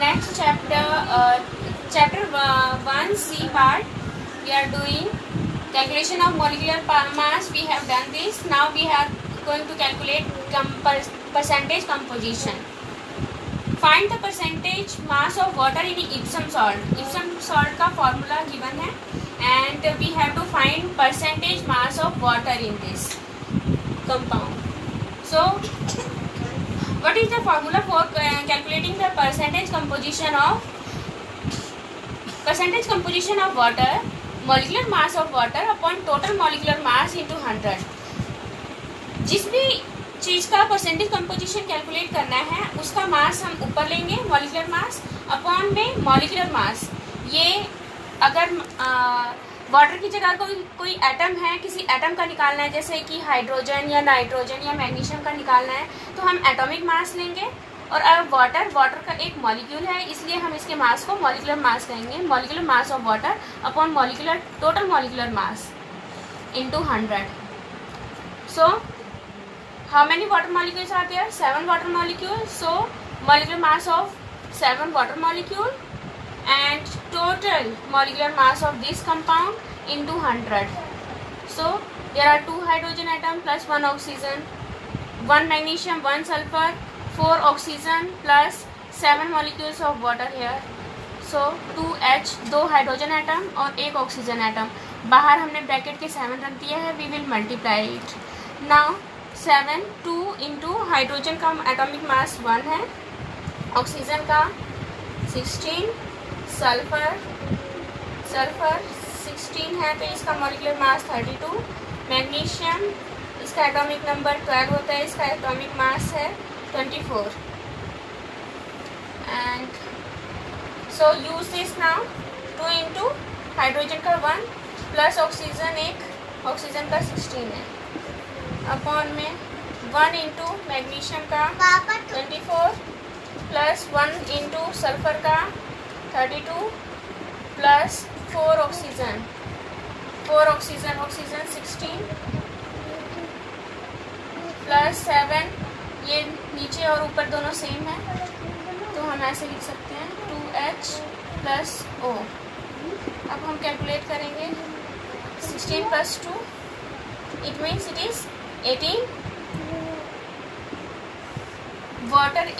next chapter 1C part. We are doing calculation of molecular mass. We have done this. Now we are going to calculate percentage composition. Find the percentage mass of water in Epsom salt. Epsom salt का formula given है, and we have to find percentage mass of water in this compound. So what is the formula for calculating the percentage composition of water? Molecular mass of water upon total molecular mass into 100. जिस भी चीज़ का percentage composition calculate करना है उसका मास हम ऊपर लेंगे, molecular mass upon में मॉलिकुलर मास. ये अगर वाटर की जगह कोई एटम है, किसी एटम का निकालना है, जैसे कि हाइड्रोजन या नाइट्रोजन या मैग्नीशियम का निकालना है, तो हम एटॉमिक मास लेंगे. और अब वाटर का एक मॉलिक्यूल है, इसलिए हम इसके मास को मॉलिकुलर मास कहेंगे. Molecular mass of water upon total molecular mass into 100. So how many water molecules are there? 7 water molecules. So molecular mass of 7 water molecule and total molecular mass of this compound into 100. So there are 2 hydrogen atom plus 1 oxygen, 1 magnesium, 1 sulfur, 4 oxygen plus 7 molecules of water here. So 2H, 2 hydrogen atom और 1 oxygen atom. बाहर हमने bracket के 7 रख दिया है. We will multiply it. Now 7 2 into hydrogen का atomic mass 1 है, oxygen का 16, सल्फर 16 है तो इसका मॉलिक्यूलर मास 32, मैग्नीशियम इसका एटॉमिक नंबर 12 होता है, इसका एटॉमिक मास है 24. And so use this now. 2 into hydrogen का 1 प्लस ऑक्सीजन का 16 है अपॉन में 1 इंटू मैग्नीशियम का 24 प्लस 1 इंटू सल्फर का 32 प्लस 4 ऑक्सीजन 16 प्लस 7. ये नीचे और ऊपर दोनों सेम है तो हम ऐसे लिख सकते हैं 2H प्लस O. अब हम कैलकुलेट करेंगे 16 plus 2, it means it is 18.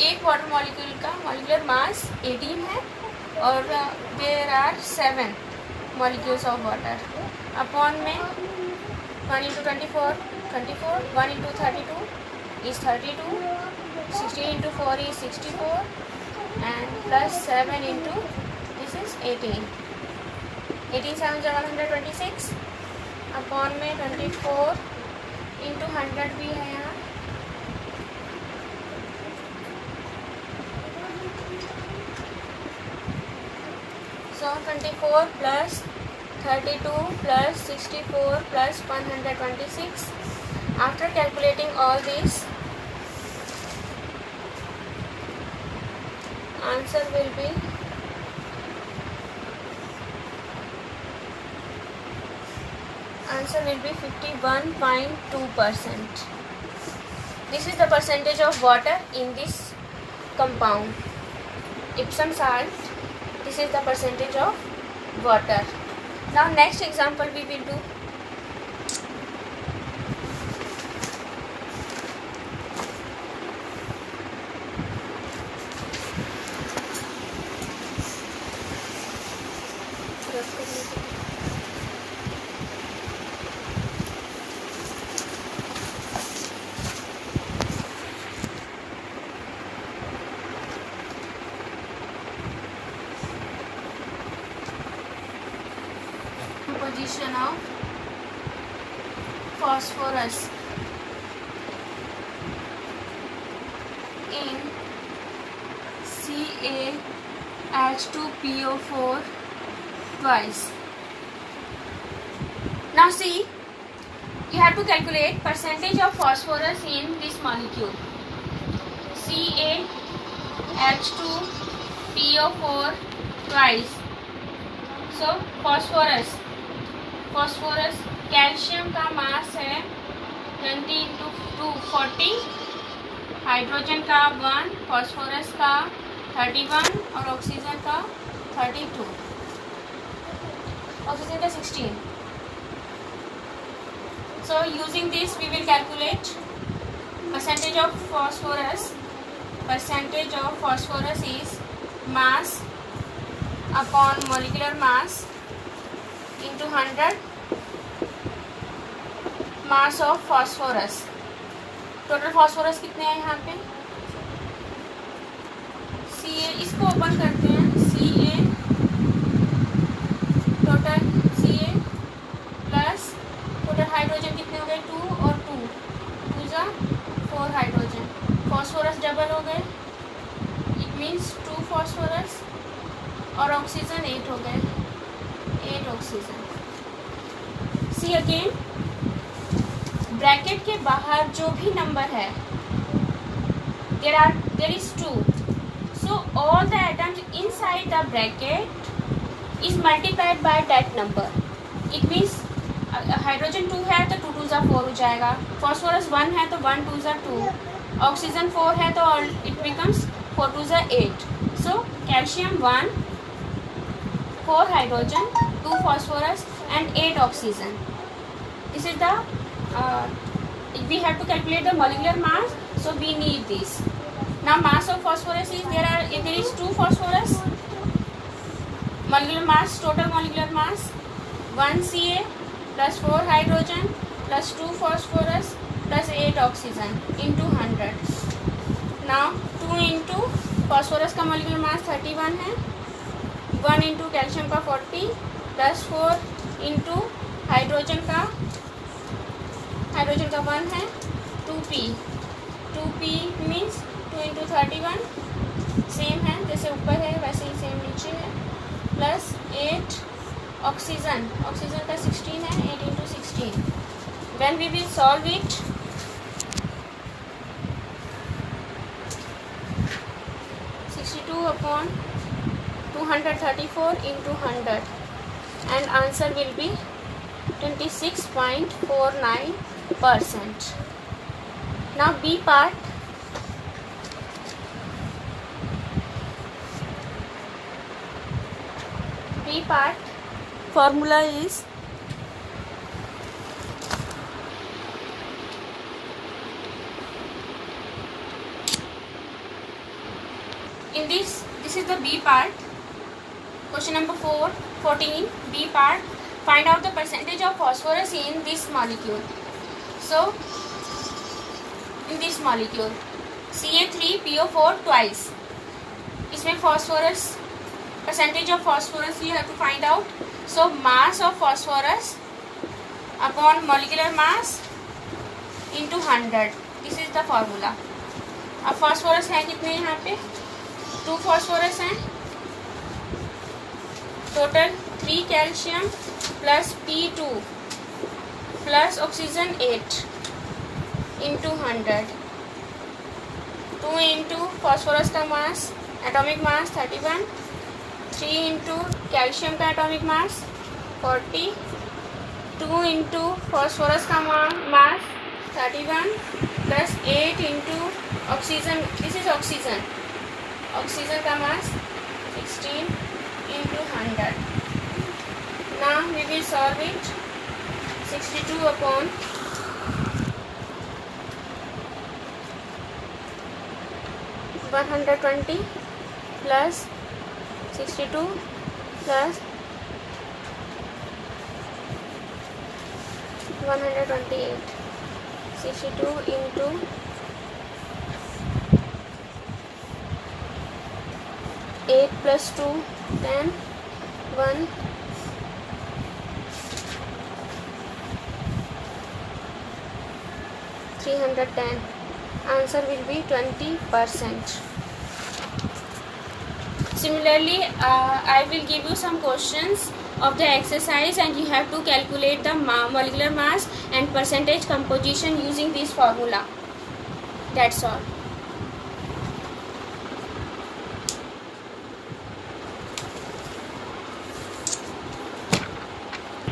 एक वाटर मॉलिक्यूल का मॉलिकुलर मास 18 है और there are 7 molecules of water upon में 1 into 24 1 into 32 is 32, 16 into 4 is 64 and plus 7 into this is 18. 7 126 upon में 24 इंटू 100 भी है यहाँ. So 24 plus 32 plus 64 plus 126. After calculating all this answer will be answer will be 51.2%. This is the percentage of water in this compound. Epsom salt. This is the percentage of water. Now next example we will do. Composition of phosphorus in CaH2PO4 twice. Now see, you have to calculate percentage of phosphorus in this molecule. CaH2PO4 twice. So phosphorus calcium का मास है 20 into 2 40, hydrogen का 1, phosphorus का 31 और oxygen का 32, oxygen का 16. So using this we will calculate percentage of phosphorus. Percentage of phosphorus is mass upon molecular mass into 100 mass of phosphorus. Total phosphorus कितने हैं यहाँ पे? Ca, इसको ओपन करते हैं. Ca total Ca plus total hydrogen कितने हो गए? 2 और 2 2 4 हाइड्रोजन. फॉस्फोरस डबल हो गए, इट मीन्स 2 फॉस्फोरस और ऑक्सीजन 8 हो गए, 8 ऑक्सीजन. सी अगेन, ब्रैकेट के बाहर जो भी नंबर है there is 2, so all the atoms inside the bracket is multiplied by that number. It means hydrogen 2 है तो 2 2 4 हो जाएगा. फॉस्फोरस 1 है तो 1 2 2. ऑक्सीजन 4 है तो it becomes 4 2 8. So calcium 1, 4 hydrogen, 2 phosphorus and 8 oxygen. This is the we have to calculate the molecular mass, so we need this. Now mass of phosphorus is there is 2 phosphorus. Molecular mass, total molecular mass 1 Ca plus 4 hydrogen plus 2 phosphorus plus 8 oxygen into 100. Now 2 into phosphorus का molecular mass 31 है, 1 into calcium का 40 plus 4 into hydrogen का 1 है, 2p. 2p means 2 into 31 same है, जैसे ऊपर है वैसे ही सेम नीचे है, प्लस 8 ऑक्सीजन का 16 है, 8 into 16. When we will solve it, upon 234 into 100 and answer will be 26.49%. Now B part. Formula is this is the B part. Question number 14, B part. Find out the percentage of phosphorus in this molecule. So in this molecule Ca3PO4 twice. इसमें phosphorus, percentage of phosphorus you have to find out. So mass of phosphorus upon molecular mass into 100. This is the formula. अब phosphorus है कितने यहाँ पे? 2 phosphorus हैं, total 3 calcium plus P2 plus oxygen 8 into 100. 2 into phosphorus का mass, atomic mass 31, 3 into calcium का atomic mass 40, 2 into phosphorus का mass 31 plus 8 into oxygen, this is oxygen का mass 16 into 100. Now we will solve it. 62 upon 120 plus 62 plus 128. 62 into 8 plus 2 10 1 310. Answer will be 20%. Similarly, I will give you some questions of the exercise and you have to calculate the molecular mass and percentage composition using this formula. That's all.